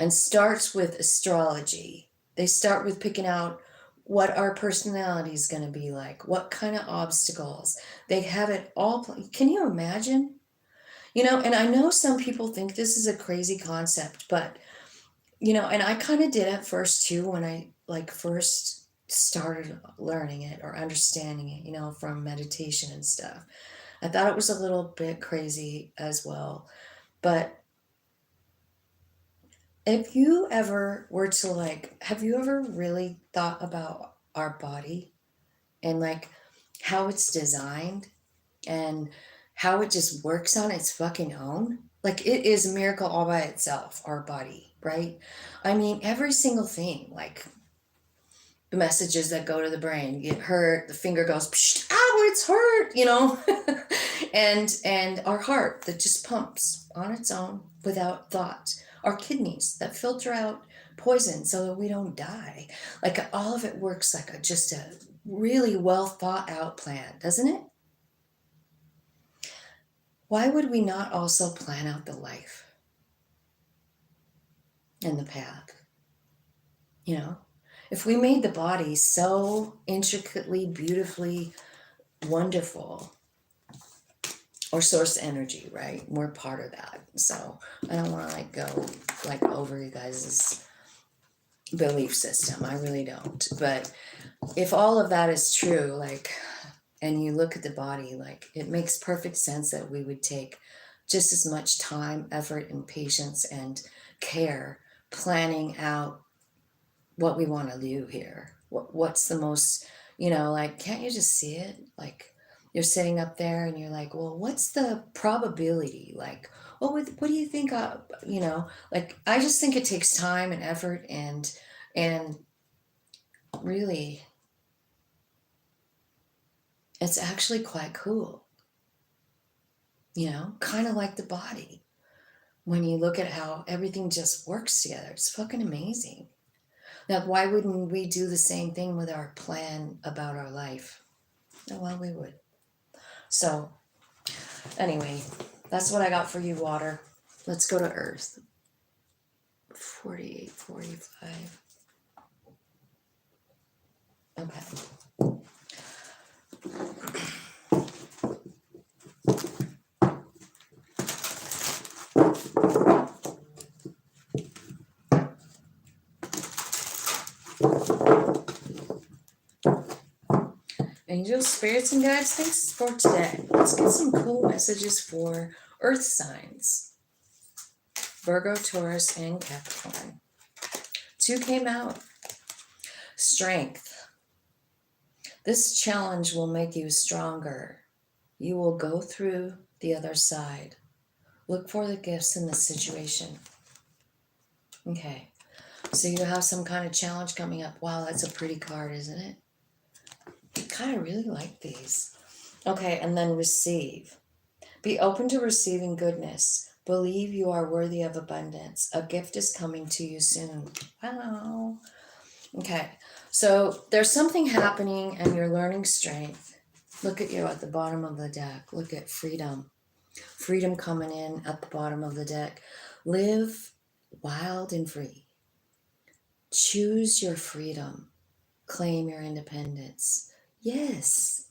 and starts with astrology, they start with picking out what our personality is going to be like, what kind of obstacles. They have it all. Can you imagine? You know, and I know some people think this is a crazy concept, but, you know, and I kind of did at first too when I like first started learning it or understanding it, you know, from meditation and stuff. I thought it was a little bit crazy as well. But if you ever were to like, have you ever really thought about our body and like how it's designed and how it just works on its fucking own? Like, it is a miracle all by itself, our body, right? I mean, every single thing, like the messages that go to the brain, you get hurt, the finger goes, psh, ow, it's hurt, you know? and our heart that just pumps on its own without thought, our kidneys that filter out poison so that we don't die. Like, all of it works like just a really well thought out plan, doesn't it? Why would we not also plan out the life and the path? You know, if we made the body so intricately, beautifully wonderful, or source energy, right? We're part of that. So I don't want to like go like over you guys' belief system. I really don't. But if all of that is true, like, and you look at the body, like, it makes perfect sense that we would take just as much time, effort, and patience and care planning out what we want to do here. What's the most, you know, like, can't you just see it? Like, you're sitting up there and you're like, well, what's the probability? Like, what do you think? You know, like, I just think it takes time and effort and really, it's actually quite cool. You know, kind of like the body. When you look at how everything just works together, it's fucking amazing. Now, why wouldn't we do the same thing with our plan about our life? Oh, well, we would. So, anyway, that's what I got for you, water. Let's go to earth. 48, 45. Okay. Angels, spirits, and guides, thanks for today. Let's get some cool messages for earth signs. Virgo, Taurus, and Capricorn. 2 came out. Strength. This challenge will make you stronger. You will go through the other side. Look for the gifts in the situation. Okay. So you have some kind of challenge coming up. Wow, that's a pretty card, isn't it? I kind of really like these. Okay, and then receive. Be open to receiving goodness. Believe you are worthy of abundance. A gift is coming to you soon. Wow. Okay, so there's something happening and you're learning strength. Look at you at the bottom of the deck. Look at freedom. Freedom coming in at the bottom of the deck. Live wild and free. Choose your freedom. Claim your independence. Yes.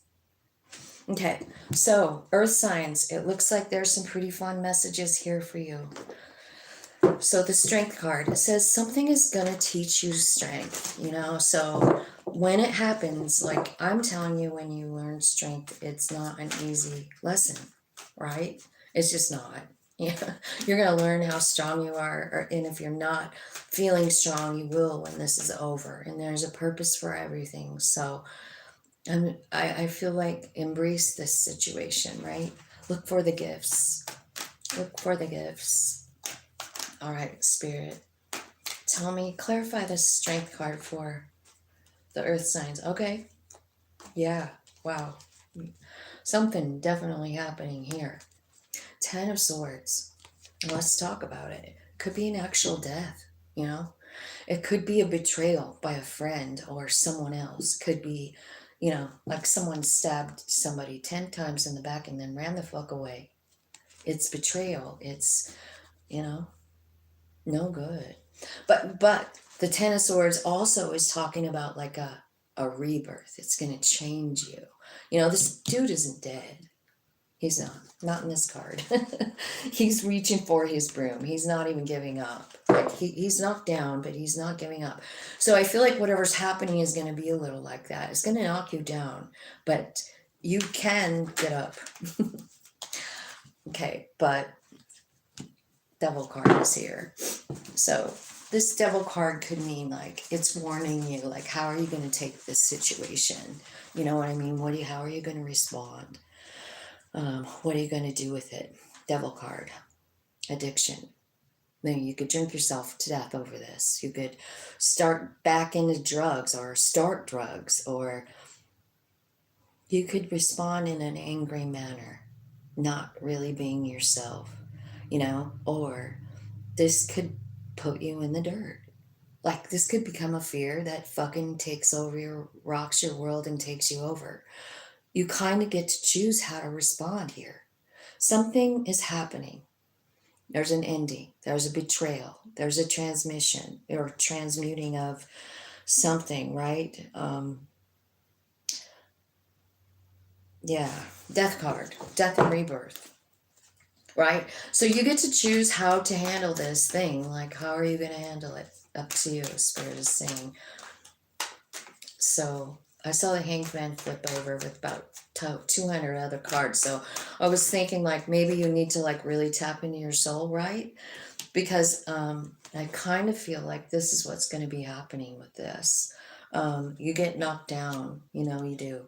Okay, so earth signs. It looks like there's some pretty fun messages here for you. So the strength card, it says something is going to teach you strength, so when it happens, like I'm telling you, when you learn strength, it's not an easy lesson, right? It's just not. Yeah, you're going to learn how strong you are, and if you're not feeling strong, you will when this is over, and there's a purpose for everything. So I feel like embrace this situation, right? Look for the gifts. Look for the gifts. All right, Spirit. Tell me, clarify the strength card for the earth signs. Okay. Yeah. Wow. Something definitely happening here. 10 of Swords. Let's talk about it. Could be an actual death, It could be a betrayal by a friend or someone else. Could be, like someone stabbed somebody 10 times in the back and then ran the fuck away. It's betrayal. It's, no good. But the Ten of Swords also is talking about like a rebirth. It's going to change you. This dude isn't dead. He's not in this card. He's reaching for his broom. He's not even giving up. Like he's knocked down, but he's not giving up. So I feel like whatever's happening is going to be a little like that. It's going to knock you down, but you can get up. Okay, but Devil card is here. So this devil card could mean like it's warning you, like how are you going to take this situation? You know what I mean? How are you going to respond? What are you going to do with it? Devil card, addiction. Maybe you could drink yourself to death over this. You could start back into drugs or start drugs, or you could respond in an angry manner, not really being yourself, or this could put you in the dirt. Like this could become a fear that fucking takes over rocks your world and takes you over. You kind of get to choose how to respond here. Something is happening. There's an ending. There's a betrayal. There's a transmission or transmuting of something, right? Yeah, death card, death and rebirth, right? So you get to choose how to handle this thing. Like, how are you going to handle it? Up to you, Spirit is saying. So I saw the Hanged Man flip over with about 200 other cards. So I was thinking like maybe you need to like really tap into your soul, right? Because I kind of feel like this is what's going to be happening with this. You get knocked down, you do.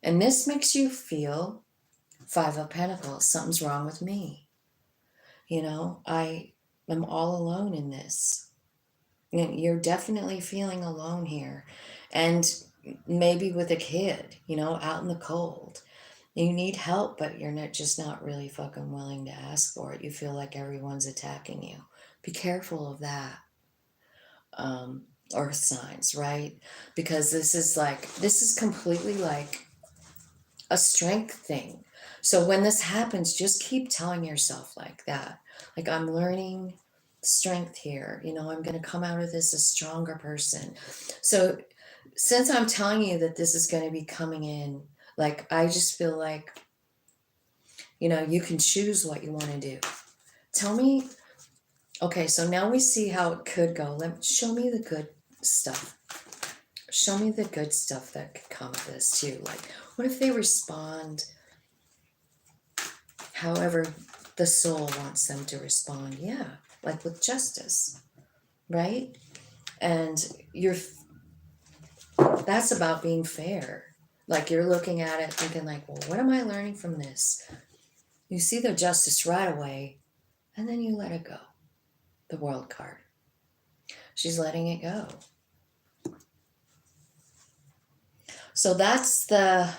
And this makes you feel Five of Pentacles. Something's wrong with me. I am all alone in this. You're definitely feeling alone here. And maybe with a kid, out in the cold. You need help, but you're not really fucking willing to ask for it. You feel like everyone's attacking you. Be careful of that. Earth signs, right? Because this is completely like a strength thing. So when this happens, just keep telling yourself like that. Like, I'm learning strength here. I'm going to come out of this a stronger person. So since I'm telling you that this is going to be coming in, like, I just feel like, you can choose what you want to do. Tell me, okay, so now we see how it could go. Show me the good stuff. Show me the good stuff that could come of this too. Like, what if they respond however the soul wants them to respond? Yeah, like with justice, right? And that's about being fair. Like, you're looking at it thinking like, well, what am I learning from this? You see the justice right away, and then you let it go. The World card. She's letting it go. So that's the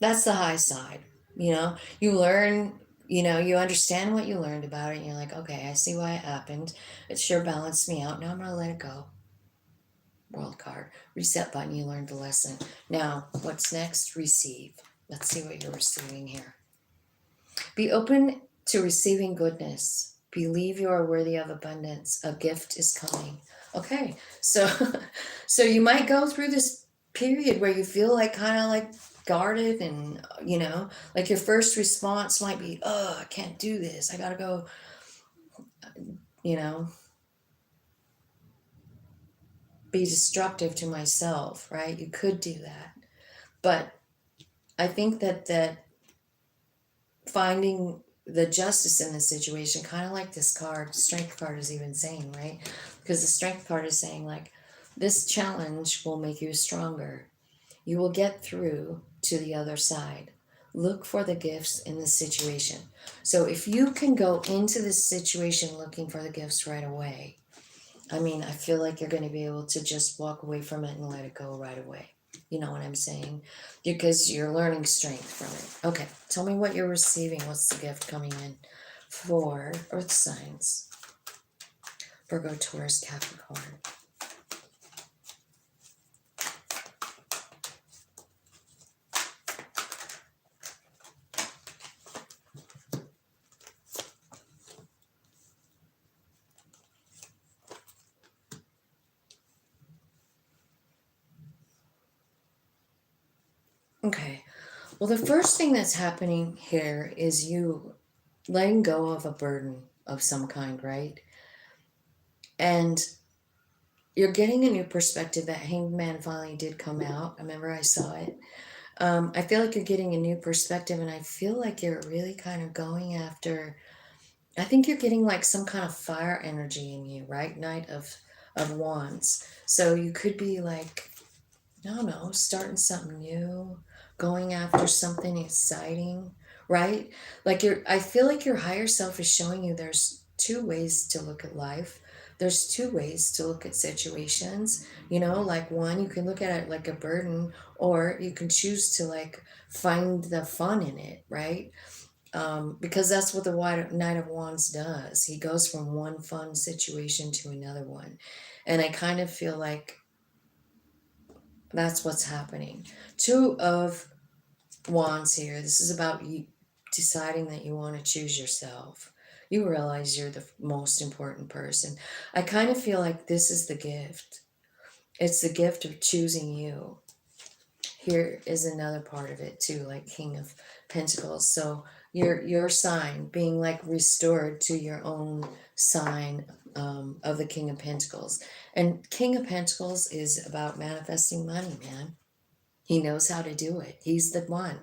high side. You learn, you understand what you learned about it, and you're like, okay, I see why it happened. It sure balanced me out. Now I'm going to let it go. World card. Reset button, you learned the lesson. Now, what's next? Receive. Let's see what you're receiving here. Be open to receiving goodness. Believe you are worthy of abundance. A gift is coming. Okay, so so you might go through this period where you feel like kind of like guarded and like your first response might be, oh, I can't do this. I gotta go, you know, be destructive to myself, right? You could do that. But I think that finding the justice in the situation, kind of like this card, strength card is even saying, right? Because the strength card is saying, like, this challenge will make you stronger. You will get through to the other side. Look for the gifts in the situation. So if you can go into this situation looking for the gifts right away, I mean, I feel like you're going to be able to just walk away from it and let it go right away. You know what I'm saying? Because you're learning strength from it. Okay, tell me what you're receiving. What's the gift coming in for earth signs? Virgo, Taurus, Capricorn. Okay, well, the first thing that's happening here is you letting go of a burden of some kind, right? And you're getting a new perspective. That Hanged Man finally did come out. I remember I saw it. I feel like you're getting a new perspective, and I feel like you're really kind of going after. I think you're getting like some kind of fire energy in you, right? Knight of Wands. So you could be like, I don't know, starting something new, going after something exciting, right? Like I feel like your higher self is showing you there's two ways to look at life. There's two ways to look at situations. Like one, you can look at it like a burden, or you can choose to like find the fun in it, right? Because that's what the Knight of Wands does. He goes from one fun situation to another one. And I kind of feel like that's what's happening. Two of Wands here. This is about you deciding that you want to choose yourself. You realize you're the most important person. I kind of feel like this is the gift. It's the gift of choosing you. Here is another part of it too, like King of Pentacles. So your sign being like restored to your own sign of the King of Pentacles. And King of Pentacles is about manifesting money, man. He knows how to do it. He's the one.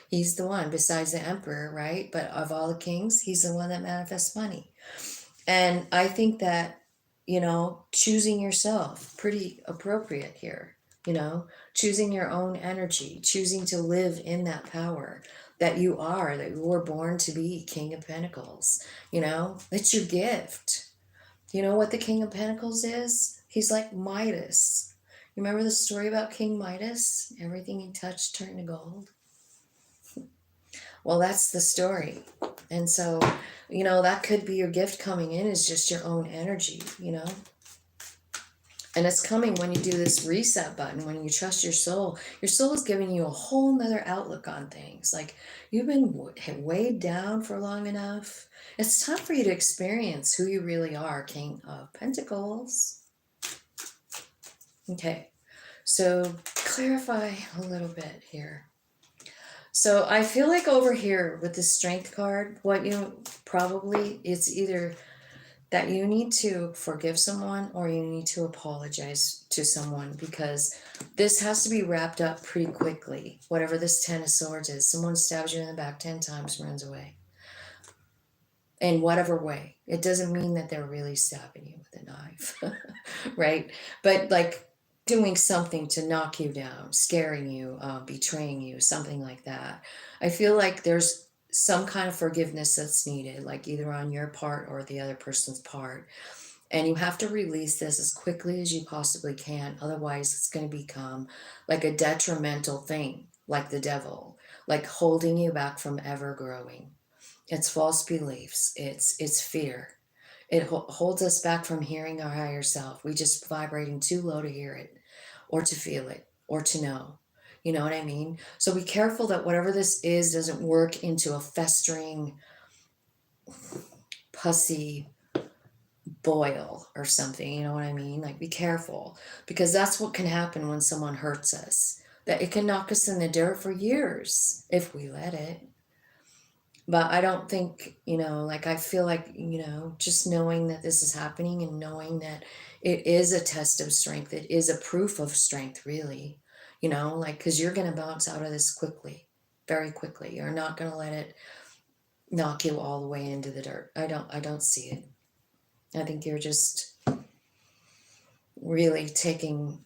He's the one besides the emperor, right? But of all the kings, he's the one that manifests money. And I think that, choosing yourself, pretty appropriate here, choosing your own energy, choosing to live in that power that you are, that you were born to be King of Pentacles. It's your gift. You know what the King of Pentacles is? He's like Midas. You remember the story about King Midas? Everything he touched turned to gold. Well, that's the story. And so, that could be your gift coming in, is just your own energy. And it's coming when you do this reset button, when you trust your soul. Your soul is giving you a whole nother outlook on things. Like, you've been weighed down for long enough. It's time for you to experience who you really are, King of Pentacles. Okay, so clarify a little bit here. So I feel like over here with the strength card, what it's either that you need to forgive someone or you need to apologize to someone, because this has to be wrapped up pretty quickly. Whatever this 10 of Swords is, someone stabs you in the back 10 times, runs away. In whatever way. It doesn't mean that they're really stabbing you with a knife, right? But like doing something to knock you down, scaring you, betraying you, something like that. I feel like there's some kind of forgiveness that's needed, like either on your part or the other person's part. And you have to release this as quickly as you possibly can. Otherwise, it's going to become like a detrimental thing, like the devil, like holding you back from ever growing. It's false beliefs. It's fear. It holds us back from hearing our higher self. We just vibrating too low to hear it or to feel it or to know. You know what I mean? So be careful that whatever this is doesn't work into a festering, pussy boil or something. You know what I mean? Like, be careful, because that's what can happen when someone hurts us. That it can knock us in the dirt for years if we let it. But I don't think, like, I feel like, just knowing that this is happening and knowing that it is a test of strength, it is a proof of strength, really, like, because you're going to bounce out of this quickly, very quickly. You're not going to let it knock you all the way into the dirt. I don't see it. I think you're just really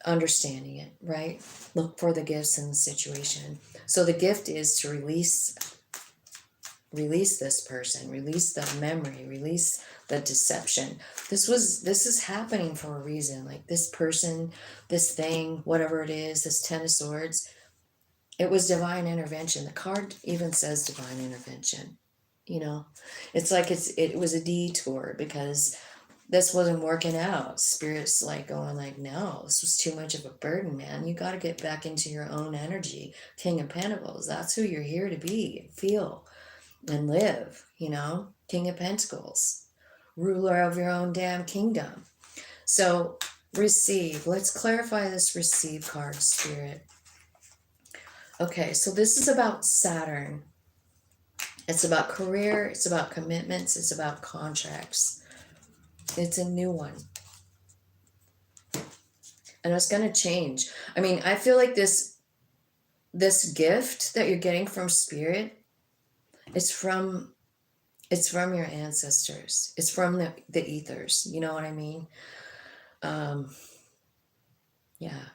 understanding it, right? Look for the gifts in the situation. So the gift is to release this person, release the memory, release the deception. This is happening for a reason. Like, this person, this thing, whatever it is, this 10 of swords, it was divine intervention. The card even says divine intervention. It's like it was a detour, because this wasn't working out. Spirit's like going like, no, this was too much of a burden, man. You got to get back into your own energy. King of Pentacles, that's who you're here to be, feel and live, King of Pentacles, ruler of your own damn kingdom. So receive. Let's clarify this receive card, Spirit. Okay, so this is about Saturn. It's about career. It's about commitments. It's about contracts. It's a new one. And it's going to change. I mean, I feel like this gift that you're getting from Spirit, it's from your ancestors. It's from the ethers. You know what I mean? Yeah,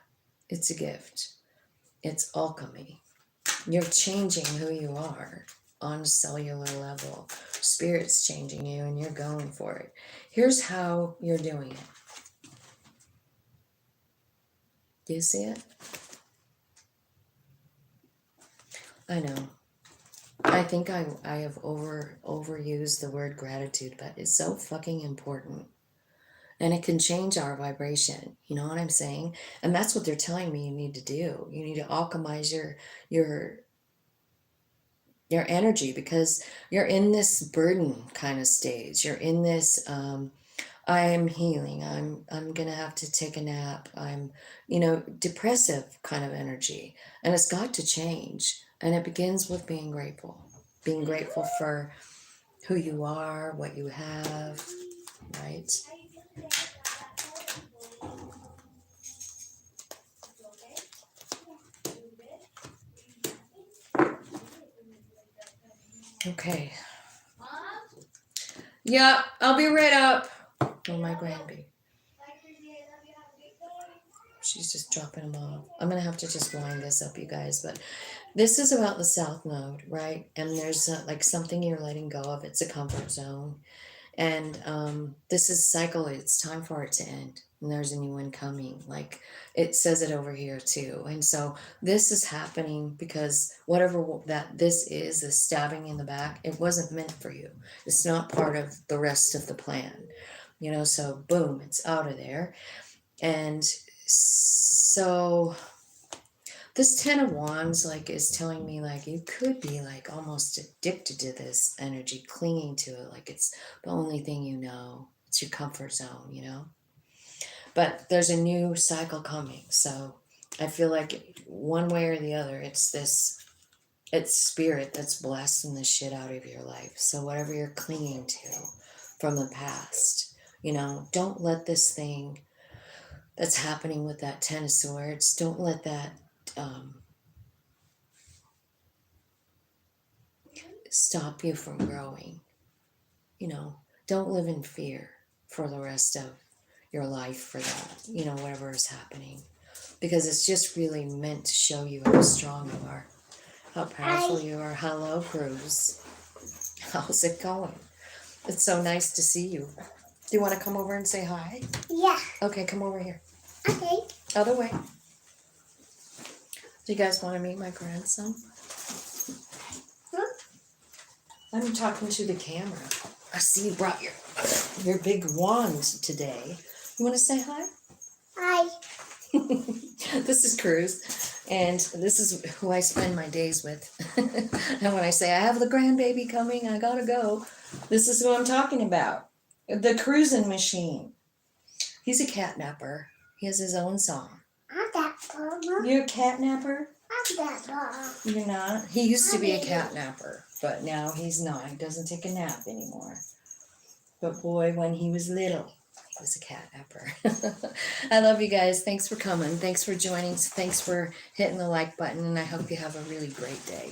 it's a gift. It's alchemy. You're changing who you are on a cellular level. Spirit's changing you and you're going for it. Here's how you're doing it. Do you see it? I know. I think I have overused the word gratitude, but it's so fucking important. And it can change our vibration. You know what I'm saying? And that's what they're telling me you need to do. You need to alchemize your energy, because you're in this burden kind of stage. You're in this I'm healing. I'm gonna have to take a nap. I'm, depressive kind of energy. And it's got to change. And it begins with being grateful. Being grateful for who you are, what you have, right? Okay. Yeah, I'll be right up. Oh, my grandbaby. She's just dropping them off. I'm going to have to just wind this up, you guys. But this is about the South Node, right? And there's like something you're letting go of. It's a comfort zone. And this is cycle. It's time for it to end. And there's a new one coming. Like, it says it over here too. And so this is happening because whatever this is, the stabbing in the back, it wasn't meant for you. It's not part of the rest of the plan. So boom, it's out of there. And so this 10 of Wands, like, is telling me, like, you could be, like, almost addicted to this energy, clinging to it, like it's the only thing you know. It's your comfort zone, But there's a new cycle coming, so I feel like one way or the other, it's Spirit that's blasting the shit out of your life. So whatever you're clinging to from the past, don't let this thing that's happening with that 10 of Swords, don't let that stop you from growing. Don't live in fear for the rest of your life for that, whatever is happening. Because it's just really meant to show you how strong you are, how powerful you are. Hello, Cruz. How's it going? It's so nice to see you. Do you want to come over and say hi? Yeah. Okay, come over here. Okay. Other way. Do you guys want to meet my grandson? Huh? I'm talking to the camera. I see you brought your your big wand today. You want to say hi? Hi. This is Cruz, and this is who I spend my days with. And when I say I have the grandbaby coming, I gotta go, this is who I'm talking about. The cruising machine. He's a catnapper. He has his own song. I'm that Mama. You're a catnapper? I'm that Mama. You're not? He used to be a catnapper, but now he's not. He doesn't take a nap anymore. But boy, when he was little, he was a catnapper. I love you guys. Thanks for coming. Thanks for joining. Thanks for hitting the like button, and I hope you have a really great day.